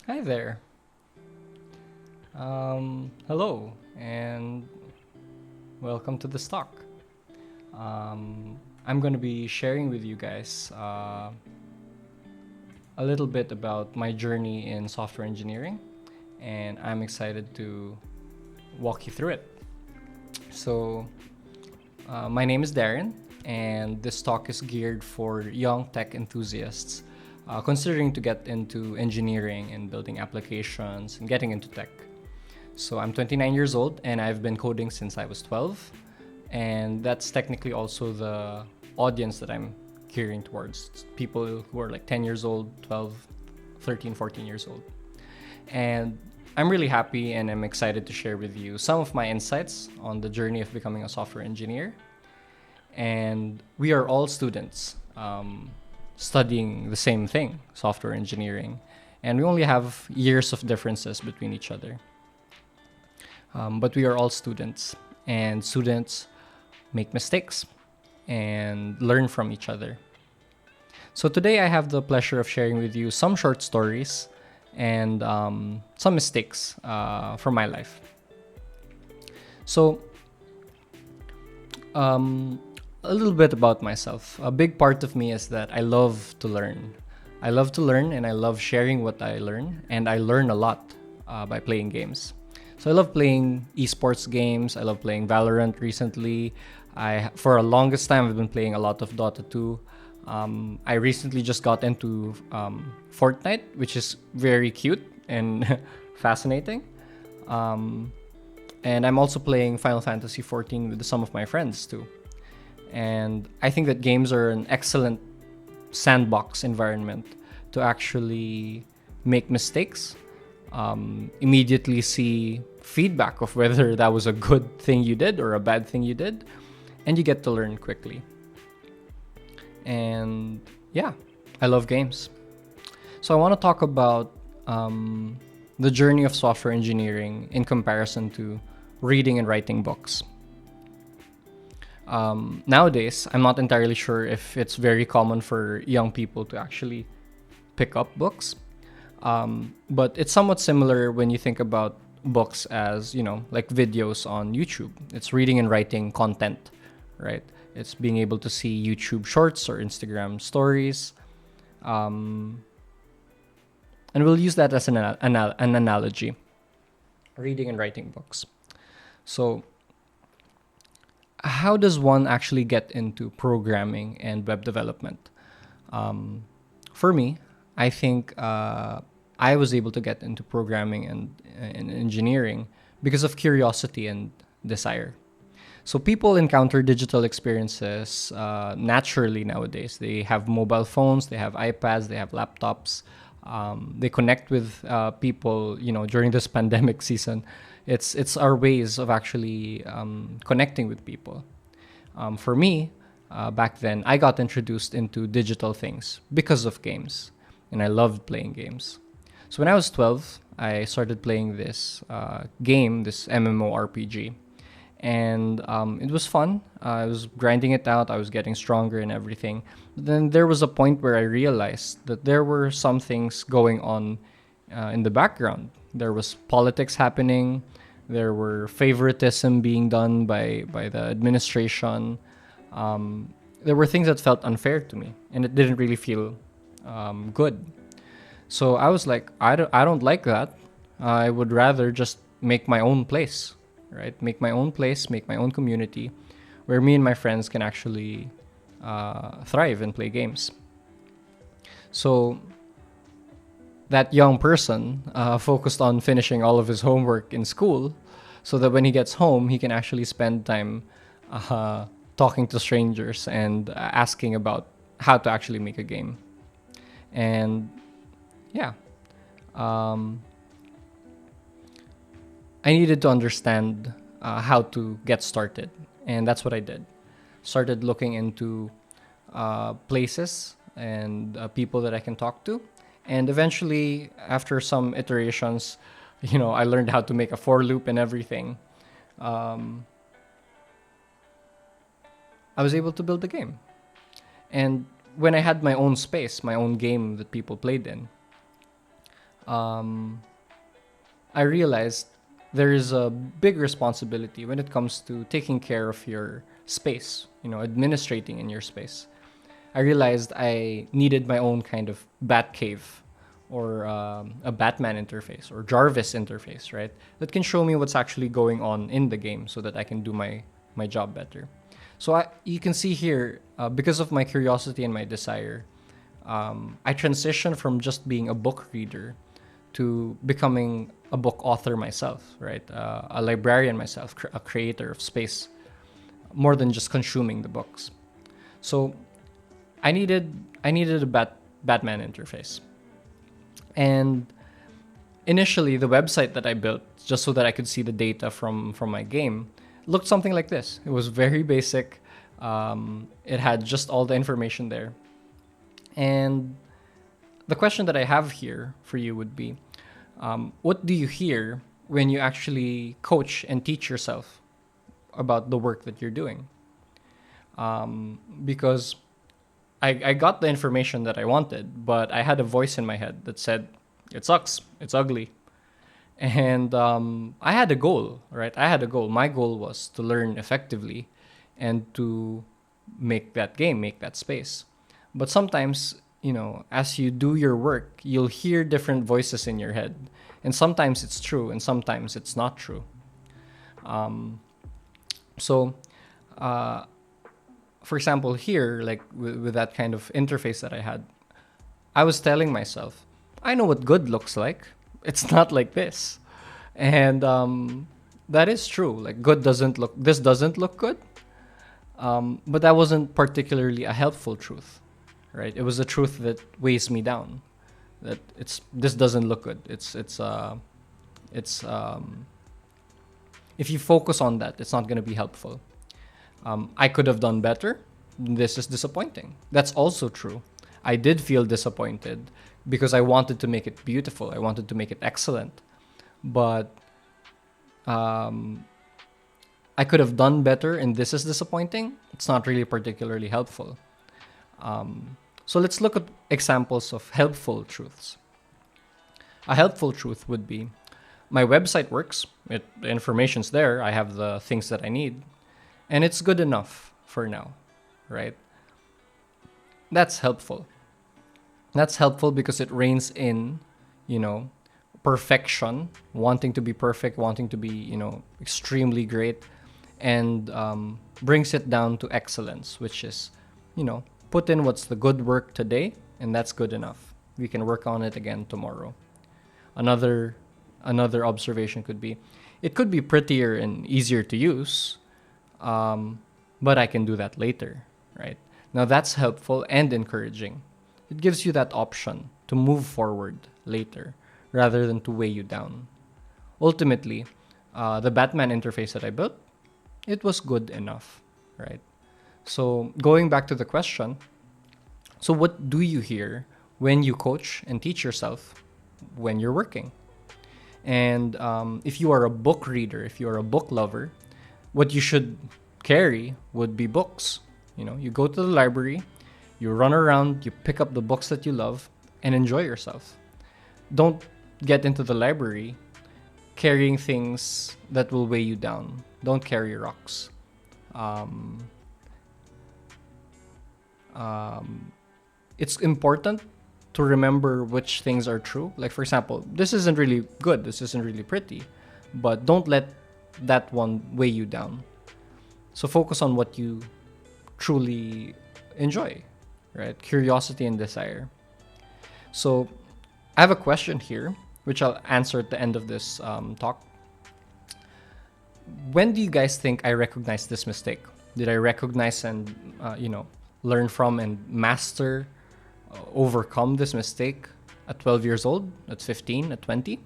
Hi there. Hello, and welcome to the stock. I'm going to be sharing with you guys a little bit about my journey in software engineering, and I'm excited to walk you through it. So, my name is Darren, and this talk is geared for young tech enthusiasts considering to get into engineering and building applications and getting into tech. So I'm 29 years old and I've been coding since I was 12. And that's technically also the audience that I'm gearing towards. It's people who are like 10 years old, 12, 13, 14 years old. And I'm really happy and I'm excited to share with you some of my insights on the journey of becoming a software engineer. And we are all students studying the same thing, software engineering. And we only have years of differences between each other. But we are all students, and students make mistakes and learn from each other. So today I have the pleasure of sharing with you some short stories and some mistakes from my life. So, a little bit about myself. A big part of me is that I love to learn. I love to learn and I love sharing what I learn, and I learn a lot by playing games. So I love playing esports games. I love playing Valorant recently. For a longest time, I've been playing a lot of Dota 2. I recently just got into Fortnite, which is very cute and fascinating. Um, and I'm also playing Final Fantasy 14 with some of my friends too. And I think that games are an excellent sandbox environment to actually make mistakes, immediately see feedback of whether that was a good thing you did or a bad thing you did, and you get to learn quickly. And yeah, I love games. So I want to talk about the journey of software engineering in comparison to reading and writing books. Nowadays, I'm not entirely sure if it's very common for young people to actually pick up books. But it's somewhat similar when you think about books as, like videos on YouTube. It's reading and writing content, right? It's being able to see YouTube shorts or Instagram stories. And we'll use that as an analogy, reading and writing books. So, how does one actually get into programming and web development? For me, I think I was able to get into programming and engineering because of curiosity and desire. So people encounter digital experiences naturally nowadays. They have mobile phones, they have iPads, they have laptops. They connect with people. During this pandemic season, it's our ways of actually connecting with people. For me, back then, I got introduced into digital things because of games, and I loved playing games. So when I was 12, I started playing this game, this MMORPG, and it was fun. I was grinding it out. I was getting stronger and everything. But then there was a point where I realized that there were some things going on in the background. There was politics happening. There were favoritism being done by the administration. There were things that felt unfair to me, and it didn't really feel good. So I was like, I don't like that. I would rather just make my own place, right? Make my own place, make my own community, where me and my friends can actually thrive and play games. So that young person focused on finishing all of his homework in school, so that when he gets home, he can actually spend time talking to strangers and asking about how to actually make a game. And yeah, um, I needed to understand how to get started, and that's what I did. Started looking into places and people that I can talk to, and eventually, after some iterations, I learned how to make a for loop and everything. Um, I was able to build the game, and when I had my own space, my own game that people played in, um, I realized there is a big responsibility when it comes to taking care of your space, administrating in your space. I realized I needed my own kind of bat cave, or a Batman interface or Jarvis interface, right? That can show me what's actually going on in the game so that I can do my job better. So you can see here, because of my curiosity and my desire, I transitioned from just being a book reader to becoming a book author myself, right? A librarian myself, a creator of space, more than just consuming the books. So I needed a Batman interface, and initially the website that I built just so that I could see the data from my game looked something like this. It was very basic. It had just all the information there, and the question that I have here for you would be, what do you hear when you actually coach and teach yourself about the work that you're doing? Because I got the information that I wanted, but I had a voice in my head that said, it sucks, it's ugly. And I had a goal, right? I had a goal. My goal was to learn effectively and to make that game, make that space. But sometimes, as you do your work, you'll hear different voices in your head. And sometimes it's true, and sometimes it's not true. So, for example, here, like with that kind of interface that I had, I was telling myself, I know what good looks like. It's not like this. And that is true. Like, this doesn't look good. But that wasn't particularly a helpful truth, right? It was a truth that weighs me down. That this doesn't look good. If you focus on that, it's not going to be helpful. I could have done better. This is disappointing. That's also true. I did feel disappointed because I wanted to make it beautiful. I wanted to make it excellent. But I could have done better, and this is disappointing. It's not really particularly helpful. So let's look at examples of helpful truths. A helpful truth would be, my website works. The information's there. I have the things that I need. And it's good enough for now, right? That's helpful. That's helpful because it reins in, perfection, wanting to be perfect, wanting to be, extremely great, and brings it down to excellence, which is, put in what's the good work today, and that's good enough. We can work on it again tomorrow. Another observation could be, it could be prettier and easier to use, but I can do that later, right? Now that's helpful and encouraging. It gives you that option to move forward later rather than to weigh you down. Ultimately, the Batman interface that I built, it was good enough, right? So going back to the question, so what do you hear when you coach and teach yourself when you're working? And if you are a book reader, if you are a book lover, what you should carry would be books. You go to the library, you run around, you pick up the books that you love, and enjoy yourself. Don't get into the library carrying things that will weigh you down. Don't carry rocks. It's important to remember which things are true. Like, for example, this isn't really good, this isn't really pretty, but don't let that one weigh you down. So focus on what you truly enjoy, right? Curiosity and desire. So I have a question here, which I'll answer at the end of this talk. When do you guys think I recognized this mistake? Did I recognize and, learn from and master, overcome this mistake at 12 years old, at 15, at 20?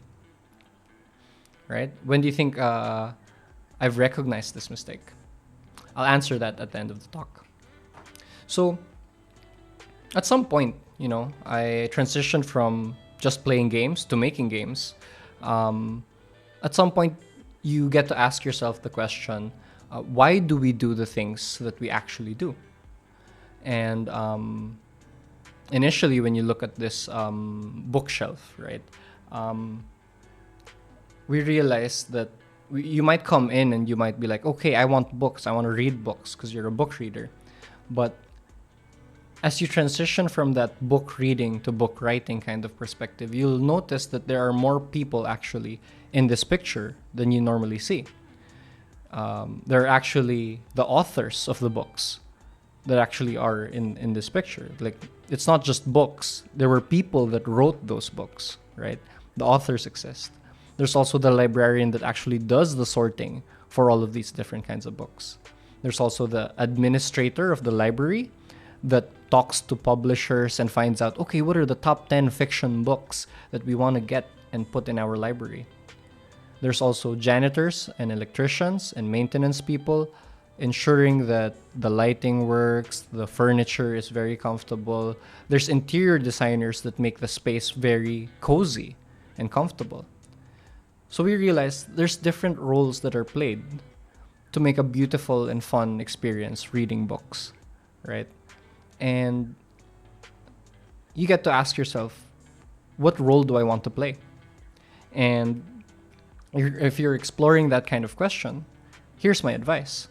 Right? When do you think I've recognized this mistake? I'll answer that at the end of the talk. So, at some point, I transitioned from just playing games to making games. At some point, you get to ask yourself the question, why do we do the things that we actually do? And initially, when you look at this bookshelf, right, we realize that you might come in and you might be like, okay, I want books. I want to read books because you're a book reader. But as you transition from that book reading to book writing kind of perspective, you'll notice that there are more people actually in this picture than you normally see. They're actually the authors of the books that actually are in this picture. Like, it's not just books. There were people that wrote those books, right? The authors exist. There's also the librarian that actually does the sorting for all of these different kinds of books. There's also the administrator of the library that talks to publishers and finds out, okay, what are the top 10 fiction books that we want to get and put in our library? There's also janitors and electricians and maintenance people ensuring that the lighting works, the furniture is very comfortable. There's interior designers that make the space very cozy and comfortable. So we realize there's different roles that are played to make a beautiful and fun experience reading books, right? And you get to ask yourself, what role do I want to play? And if you're exploring that kind of question, here's my advice.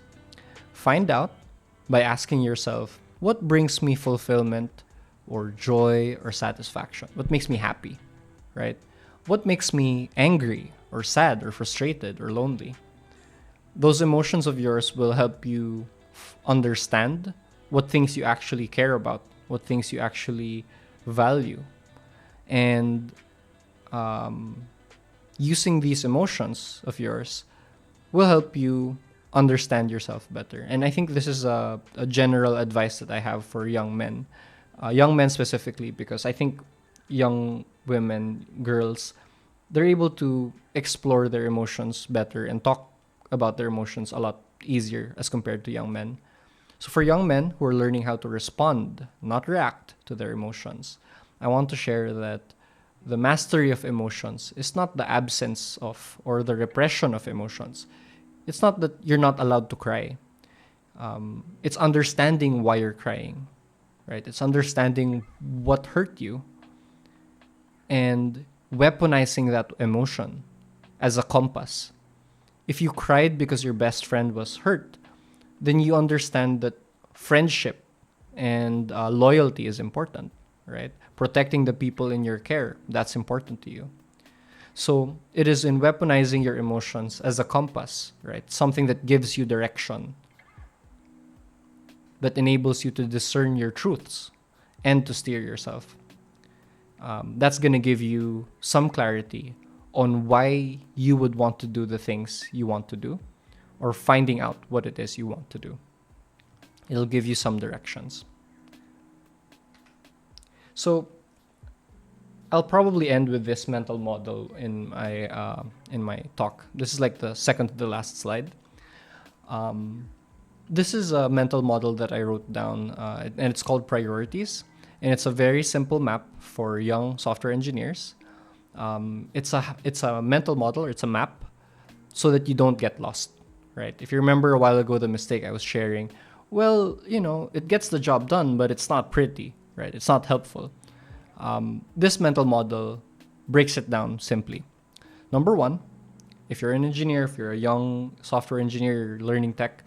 Find out by asking yourself, what brings me fulfillment or joy or satisfaction? What makes me happy, right? What makes me angry or sad or frustrated or lonely? Those emotions of yours will help you understand what things you actually care about, what things you actually value. And using these emotions of yours will help you understand yourself better. And I think this is a general advice that I have for young men specifically, because I think young women, girls, they're able to explore their emotions better and talk about their emotions a lot easier as compared to young men. So for young men who are learning how to respond, not react to their emotions, I want to share that the mastery of emotions is not the absence of or the repression of emotions. It's not that you're not allowed to cry. It's understanding why you're crying, right? It's understanding what hurt you and weaponizing that emotion as a compass. If you cried because your best friend was hurt, then you understand that friendship and loyalty is important, right? Protecting the people in your care, that's important to you. So it is in weaponizing your emotions as a compass, right? Something that gives you direction, that enables you to discern your truths and to steer yourself. That's going to give you some clarity on why you would want to do the things you want to do, or finding out what it is you want to do. It'll give you some directions. So I'll probably end with this mental model in my talk. This is like the second to the last slide. This is a mental model that I wrote down, and it's called priorities. And it's a very simple map for young software engineers. It's a mental model, or it's a map, so that you don't get lost, right? If you remember a while ago, the mistake I was sharing, well, it gets the job done, but it's not pretty, right? It's not helpful. This mental model breaks it down simply. Number one, if you're an engineer, if you're a young software engineer, you're learning tech,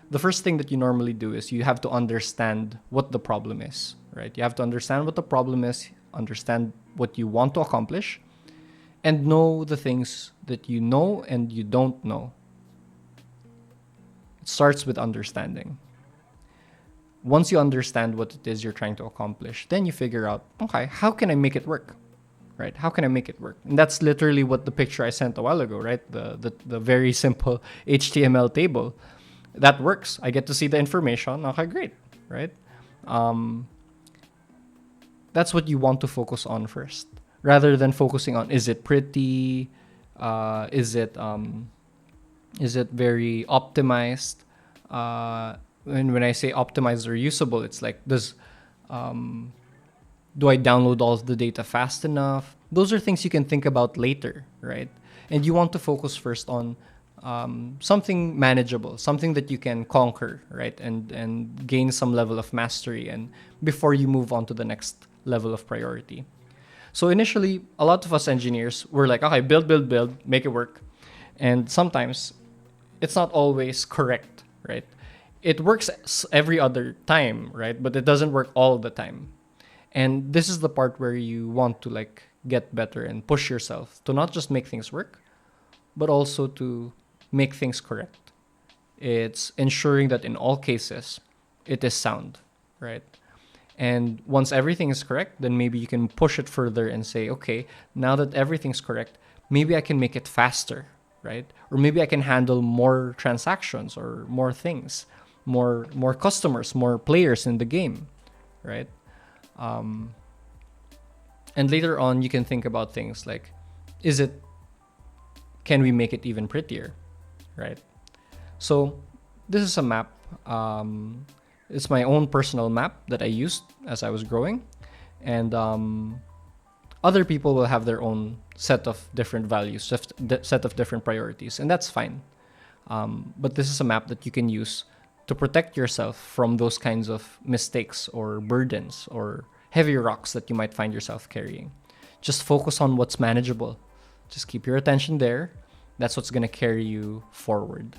the first thing that you normally do is you have to understand what the problem is, right? You have to understand what the problem is, understand what you want to accomplish, and know the things that you know and you don't know. It starts with understanding. Once you understand what it is you're trying to accomplish, then you figure out, okay, how can I make it work? Right? How can I make it work? And that's literally what the picture I sent a while ago, right? The very simple HTML table. That works. I get to see the information. Okay, great, right? That's what you want to focus on first, rather than focusing on, is it pretty? Is it very optimized? When I say optimized or usable, it's like, do I download all of the data fast enough? Those are things you can think about later, right? And you want to focus first on something manageable, something that you can conquer, right? And gain some level of mastery, and before you move on to the next level of priority. So initially, a lot of us engineers were like, okay, build, build, build, make it work. And sometimes it's not always correct, right? It works every other time, right? But it doesn't work all the time. And this is the part where you want to like get better and push yourself to not just make things work, but also to make things correct. It's ensuring that in all cases, it is sound, right? And once everything is correct, then maybe you can push it further and say, okay, now that everything's correct, maybe I can make it faster, right? Or maybe I can handle more transactions or more things, more customers, more players in the game, right? Um, and later on, you can think about things like, can we make it even prettier, right? So this is a map. It's my own personal map that I used as I was growing. And other people will have their own set of different values, set of different priorities, and that's fine. But this is a map that you can use to protect yourself from those kinds of mistakes or burdens or heavy rocks that you might find yourself carrying. Just focus on what's manageable. Just keep your attention there. That's what's going to carry you forward.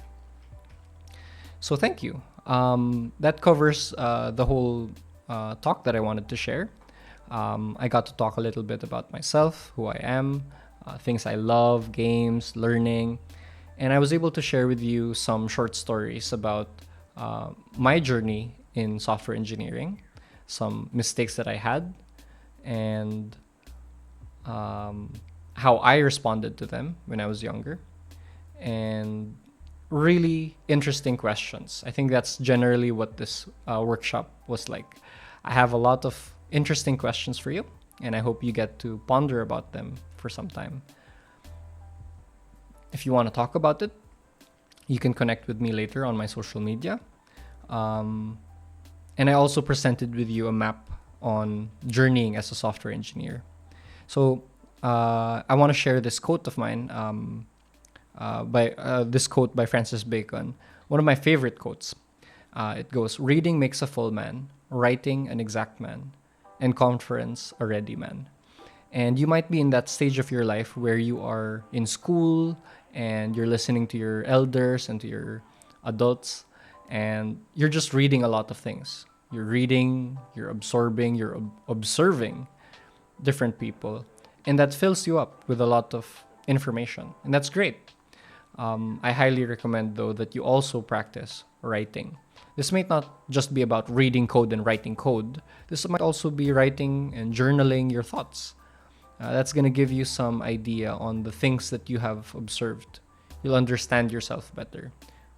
So thank you. That covers the whole talk that I wanted to share. I got to talk a little bit about myself, who I am, things I love, games, learning, and I was able to share with you some short stories about my journey in software engineering, some mistakes that I had, and how I responded to them when I was younger, and really interesting questions. I think that's generally what this workshop was like. I have a lot of interesting questions for you, and I hope you get to ponder about them for some time. If you want to talk about it, you can connect with me later on my social media. And I also presented with you a map on journeying as a software engineer. So I want to share this quote of mine, this quote by Francis Bacon, one of my favorite quotes. It goes, "Reading makes a full man, writing an exact man, and conference a ready man." And you might be in that stage of your life where you are in school and you're listening to your elders and to your adults, and you're just reading a lot of things. You're reading, you're absorbing, you're observing different people, and that fills you up with a lot of information, and that's great. I highly recommend, though, that you also practice writing. This might not just be about reading code and writing code. This might also be writing and journaling your thoughts. That's going to give you some idea on the things that you have observed. You'll understand yourself better,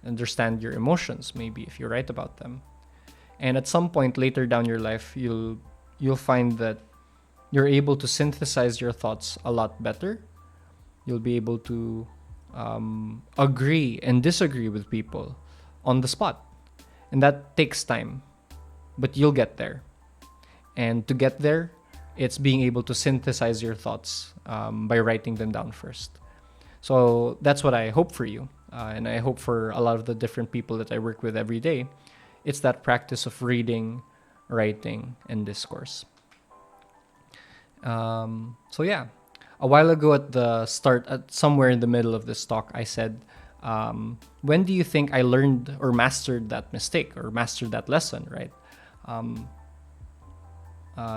understand your emotions, maybe, if you write about them. And at some point later down your life, you'll find that you're able to synthesize your thoughts a lot better. You'll be able to agree and disagree with people on the spot. And that takes time, but you'll get there. And to get there, it's being able to synthesize your thoughts by writing them down first. So that's what I hope for you. And I hope for a lot of the different people that I work with every day. It's that practice of reading, writing, and discourse. So yeah, a while ago at the start, somewhere in the middle of this talk, I said, when do you think I learned or mastered that mistake or mastered that lesson, right?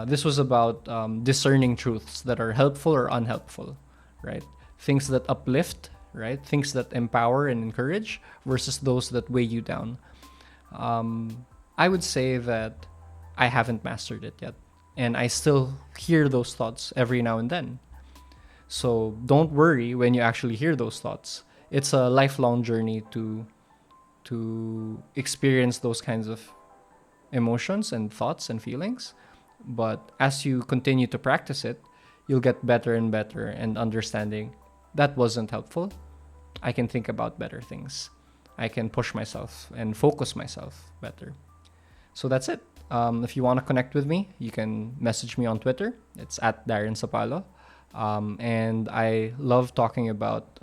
This was about discerning truths that are helpful or unhelpful, right? Things that uplift, right? Things that empower and encourage versus those that weigh you down. I would say that I haven't mastered it yet, and I still hear those thoughts every now and then. So don't worry when you actually hear those thoughts. It's a lifelong journey to experience those kinds of emotions and thoughts and feelings. But as you continue to practice it, you'll get better and better and understanding that wasn't helpful. I can think about better things. I can push myself and focus myself better. So that's it. If you want to connect with me, you can message me on Twitter. It's at Darren Sapalo. And I love talking about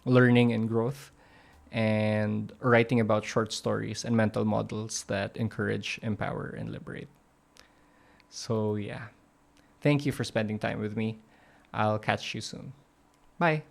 learning and growth and writing about short stories and mental models that encourage, empower, and liberate. So yeah, Thank you for spending time with me. I'll catch you soon. Bye.